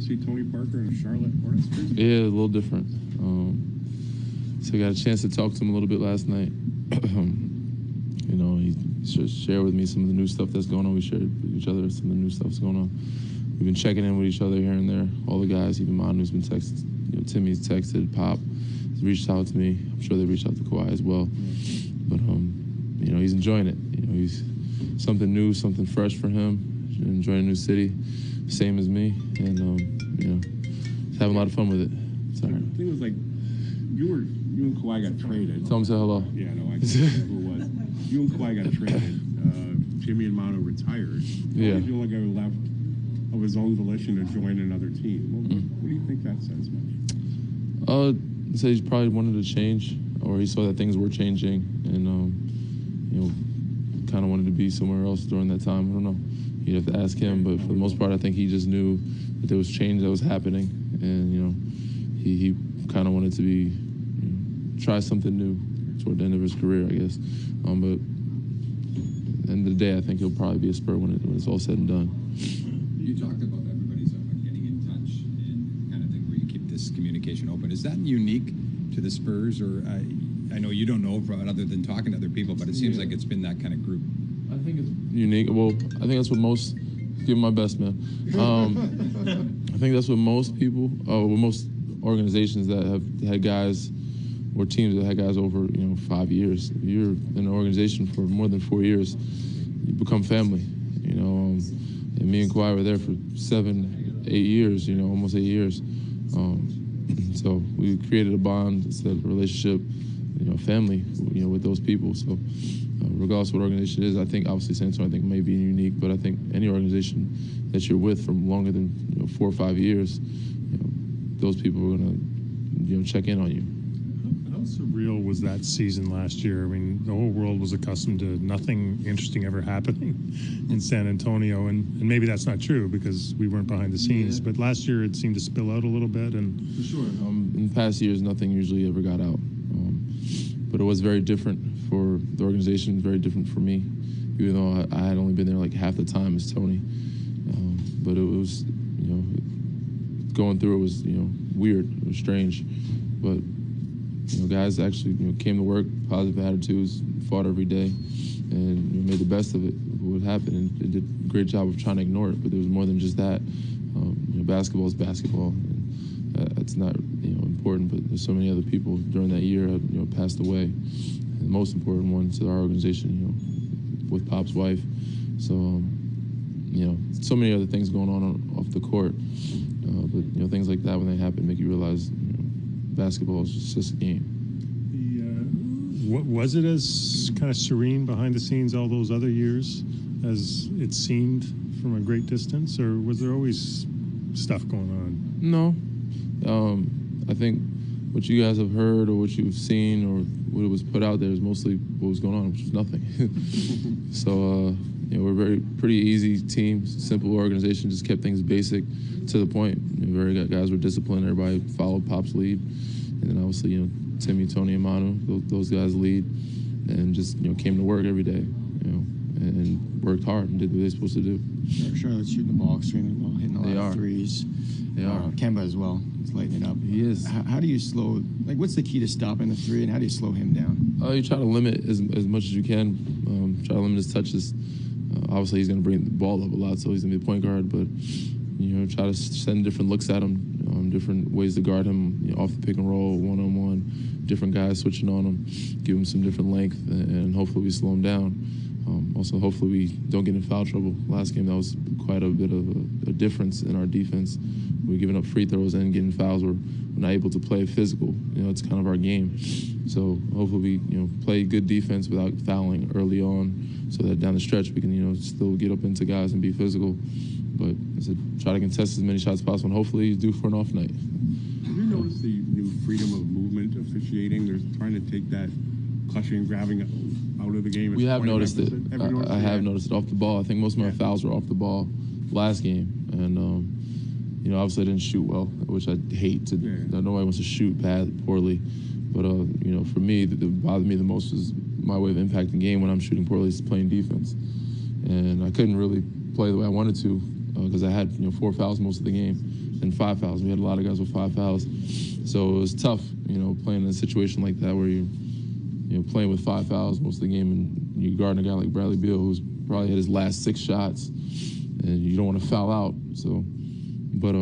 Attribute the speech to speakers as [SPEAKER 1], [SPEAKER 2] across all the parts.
[SPEAKER 1] See Tony Parker in a Charlotte Hornets jersey?
[SPEAKER 2] Yeah, a little different. So I got a chance to talk to him a little bit last night. You know, he shared with me some of the new stuff that's going on. We shared with each other some of the new stuff that's going on. We've been checking in with each other here and there. All the guys, even Manu's been texted. You know, Timmy's texted. Pop has reached out to me. I'm sure they reached out to Kawhi as well. But you know, he's enjoying it. You know, he's something new, something fresh for him. Enjoying a new city, same as me, and you know, having a lot of fun with it. Sorry.
[SPEAKER 1] I think it was like you and Kawhi got traded.
[SPEAKER 2] Tell him say hello.
[SPEAKER 1] Yeah, no, I can't remember who it was. You and Kawhi got traded. Jimmy and Manu retired.
[SPEAKER 2] Yeah.
[SPEAKER 1] You feel like I left of his own volition to join another team. What do you think that says, man?
[SPEAKER 2] He said he probably wanted to change, or he saw that things were changing, and you know, kind of wanted to be somewhere else during that time. I don't know. You'd have to ask him, but for the most part, I think he just knew that there was change that was happening, and you know, he kind of wanted to be, you know, try something new toward the end of his career, I guess. But at the end of the day, I think he'll probably be a Spur when it's all said and done.
[SPEAKER 3] You talked about everybody's getting in touch and kind of thing where you keep this communication open. Is that unique to the Spurs, or I know you don't know other than talking to other people, but it seems like it's been that kind of group.
[SPEAKER 2] I think it's unique. Well, I think that's what most. Give my best, man. I think that's what most people, with most organizations that have had guys, or teams that had guys over 5 years. If you're in an organization for more than 4 years, you become family. You know, and me and Kawhi were there for 7, 8 years. You know, almost 8 years. So we created a bond, it's a relationship, family, with those people. So. Regardless of what organization it is, I think obviously San Antonio may be unique, but I think any organization that you're with for longer than 4 or 5 years, those people are going to check in on you.
[SPEAKER 4] How surreal was that season last year? I mean, the whole world was accustomed to nothing interesting ever happening in San Antonio, and maybe that's not true because we weren't behind the scenes. Yeah. But last year it seemed to spill out a little bit, and
[SPEAKER 2] for sure. In past years, nothing usually ever got out, but it was very different for the organization, very different for me, even though I had only been there like half the time as Tony. But it was, going through it was, weird, it was strange. But, guys actually, came to work, positive attitudes, fought every day, and made the best of it, what happened, and they did a great job of trying to ignore it. But there was more than just that. Basketball is basketball. And, that's not, important, but there's so many other people during that year have, passed away. The most important one to our organization, with Pop's wife. So, so many other things going on off the court. But, things like that, when they happen, make you realize basketball is just a game.
[SPEAKER 4] Was it as kind of serene behind the scenes all those other years as it seemed from a great distance, or was there always stuff going on?
[SPEAKER 2] No. I think what you guys have heard or what you've seen or what was put out there is mostly what was going on, which was nothing. So, we're a pretty easy team, simple organization, just kept things basic to the point. Guys were disciplined, everybody followed Pop's lead. And then obviously, Timmy, Tony, and Manu, those guys lead, and just, came to work every day, and worked hard and did what they're supposed to do.
[SPEAKER 5] Charlotte's shooting the ball extremely well, hitting a lot of threes.
[SPEAKER 2] They are.
[SPEAKER 5] Kemba as well. He's lighting it up.
[SPEAKER 2] He is.
[SPEAKER 5] How do you slow, what's the key to stopping the three, and how do you slow him down?
[SPEAKER 2] You try to limit as much as you can. Try to limit his touches. Obviously, he's going to bring the ball up a lot, so he's going to be a point guard, but, try to send different looks at him, different ways to guard him, off the pick and roll, one-on-one, different guys switching on him, give him some different length, and hopefully we slow him down. Also, hopefully we don't get in foul trouble. Last game, that was quite a bit of a difference in our defense. We were giving up free throws and getting fouls. We're not able to play physical. It's kind of our game. So hopefully we, play good defense without fouling early on, so that down the stretch we can, still get up into guys and be physical. But I said, try to contest as many shots as possible, and hopefully he's due for an off night.
[SPEAKER 1] Have you noticed the new freedom of movement officiating? They're trying to take that clutching and grabbing out of the game.
[SPEAKER 2] We have noticed it. I have noticed it off the ball. I think most of my fouls were off the ball last game, and obviously I didn't shoot well, which I hate to. Nobody wants to shoot poorly, but for me, that bothered me the most is my way of impacting the game when I'm shooting poorly is playing defense, and I couldn't really play the way I wanted to because I had 4 fouls most of the game, and 5 fouls. We had a lot of guys with 5 fouls. So it was tough, playing in a situation like that where you're playing with 5 fouls most of the game, and you guarding a guy like Bradley Beal who's probably had his last 6 shots, and you don't want to foul out. So, but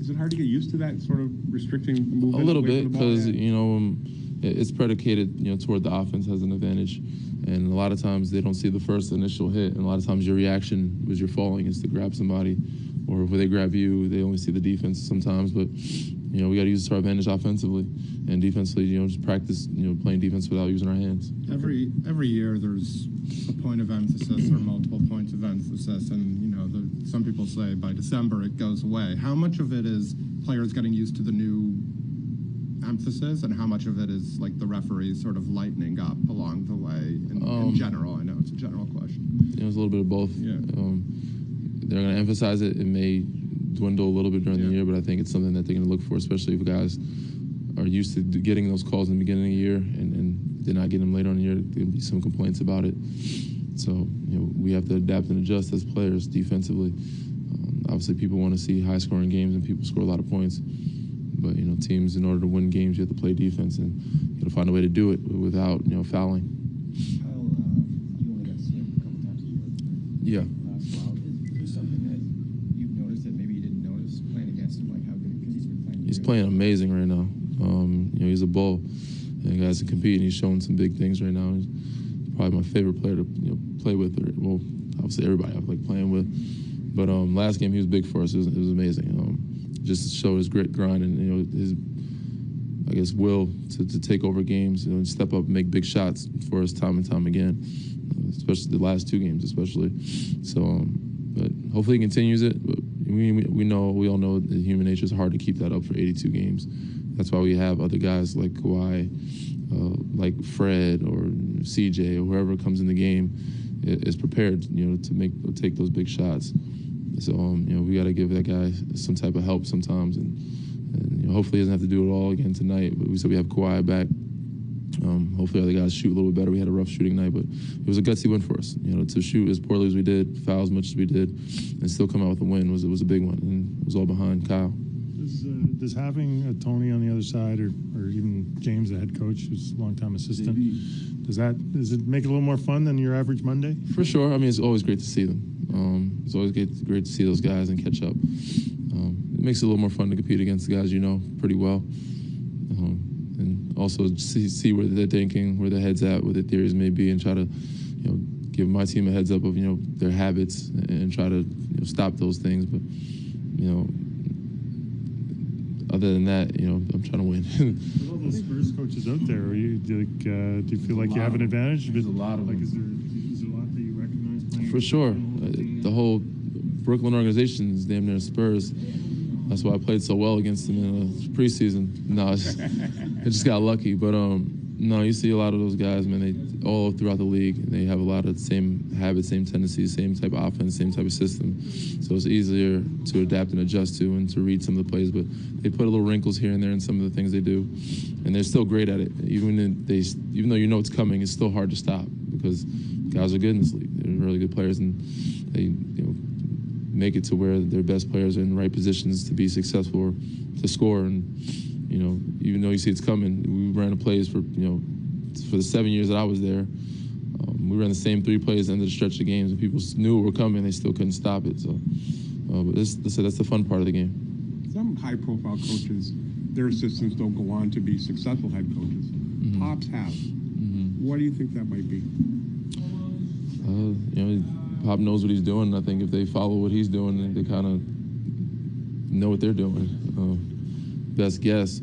[SPEAKER 1] is it hard to get used to that sort of restricting movement?
[SPEAKER 2] A little
[SPEAKER 1] away
[SPEAKER 2] bit,
[SPEAKER 1] from the ball?
[SPEAKER 2] because
[SPEAKER 1] Yeah.
[SPEAKER 2] it's predicated toward the offense has an advantage, and a lot of times they don't see the first initial hit, and a lot of times your reaction as you're falling is to grab somebody, or if they grab you, they only see the defense sometimes. But we got to use it to our advantage offensively, and defensively, just practice playing defense without using our hands.
[SPEAKER 6] Every year there's a point of emphasis or multiple points of emphasis, and some people say by December it goes away. How much of it is players getting used to the new emphasis, and how much of it is like the referees sort of lightening up along the way in general? I know it's a general question.
[SPEAKER 2] It's a little bit of both.
[SPEAKER 6] Yeah.
[SPEAKER 2] They're going to emphasize it. It may dwindle a little bit during the year, but I think it's something that they're going to look for, especially if guys are used to getting those calls in the beginning of the year and they're not getting them later on in the year. There'll be some complaints about it. So, we have to adapt and adjust as players defensively. Obviously, people want to see high-scoring games and people score a lot of points. But, teams, in order to win games, you have to play defense, and you got to find a way to do it without, fouling.
[SPEAKER 5] Kyle, you only got to see him a couple times a year.
[SPEAKER 2] Yeah.
[SPEAKER 5] Wow. Is there something that you've noticed that maybe you didn't notice playing against him? Like how good, because he's been playing.
[SPEAKER 2] He's playing amazing right now. He's a bull, and guys can compete, and he's showing some big things right now. He's probably my favorite player to play with. Well, obviously everybody I like playing with, but last game he was big for us. It was amazing. Just to show his grit, grind, and his, I guess, will to take over games, and step up and make big shots for us time and time again, especially the last 2 games, especially. So, but hopefully he continues it. But we all know that human nature is hard to keep that up for 82 games. That's why we have other guys like Kawhi, like Fred or CJ or whoever comes in the game is prepared, to take those big shots. So, we got to give that guy some type of help sometimes, and hopefully he doesn't have to do it all again tonight. But we said we have Kawhi back. Hopefully other guys shoot a little bit better. We had a rough shooting night, but it was a gutsy win for us. To shoot as poorly as we did, foul as much as we did, and still come out with a win was a big one, and it was all behind Kyle.
[SPEAKER 4] Does having a Tony on the other side, or even James, the head coach, who's a longtime assistant, does it make it a little more fun than your average Monday?
[SPEAKER 2] For sure. I mean, it's always great to see them. It's always great to see those guys and catch up. It makes it a little more fun to compete against the guys pretty well, and also see where they're thinking, where their heads at, what their theories may be, and try to give my team a heads up of their habits and try to stop those things. But other than that, I'm trying to win.
[SPEAKER 4] With all those Spurs coaches out there, do you feel like you have an advantage?
[SPEAKER 2] There's a lot of them.
[SPEAKER 4] Is there a lot that you recognize playing?
[SPEAKER 2] For sure. The whole Brooklyn organization is damn near Spurs. That's why I played so well against them in the preseason. No, I just got lucky. But no, you see a lot of those guys, man. They all throughout the league. They have a lot of the same habits, same tendencies, same type of offense, same type of system. So it's easier to adapt and adjust to and to read some of the plays. But they put a little wrinkles here and there in some of the things they do, and they're still great at it. Even though it's coming, it's still hard to stop because guys are good in this league. They're really good players, and they make it to where their best players are in the right positions to be successful or to score. And even though you see it's coming, we ran the plays for the 7 years that I was there. We ran the same 3 plays at the end of the stretch of games, and people knew it were coming. They still couldn't stop it. So, but that's the fun part of the game.
[SPEAKER 1] Some high-profile coaches, their assistants don't go on to be successful head coaches.
[SPEAKER 2] Mm-hmm.
[SPEAKER 1] Pops have. Mm-hmm. What do you think that might be?
[SPEAKER 2] Pop knows what he's doing. I think if they follow what he's doing, they kind of know what they're doing. Best guess.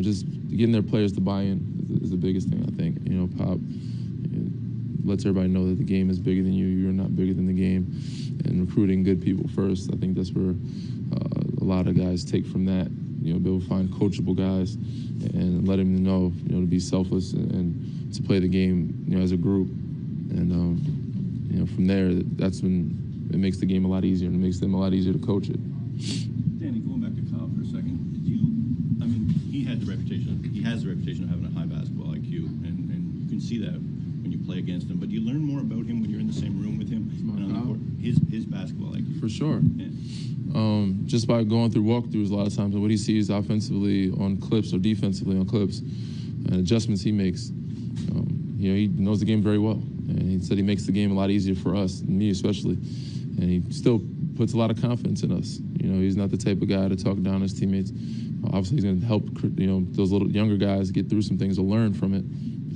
[SPEAKER 2] Just getting their players to buy in is the biggest thing, I think. Pop lets everybody know that the game is bigger than you. You're not bigger than the game. And recruiting good people first. I think that's where a lot of guys take from that. Be able to find coachable guys and let them know, to be selfless and to play the game, as a group. And, from there, that's when it makes the game a lot easier and it makes them a lot easier to coach it.
[SPEAKER 7] Danny, going back to Kyle for a second, he has the reputation of having a high basketball IQ, and you can see that when you play against him. But do you learn more about him when you're in the same room with him and on the court? His basketball IQ.
[SPEAKER 2] For sure.
[SPEAKER 7] Yeah.
[SPEAKER 2] just by going through walkthroughs a lot of times and what he sees offensively on clips or defensively on clips and adjustments he makes. He knows the game very well. And he said he makes the game a lot easier for us, and me especially. And he still puts a lot of confidence in us. He's not the type of guy to talk down his teammates. Obviously, he's going to help, those little younger guys get through some things or learn from it.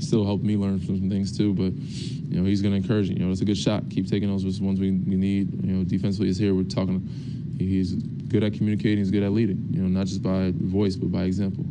[SPEAKER 2] Still help me learn from some things too. But he's going to encourage you. It's a good shot. Keep taking those ones we need. Defensively, he's here. We're talking. He's good at communicating. He's good at leading. Not just by voice, but by example.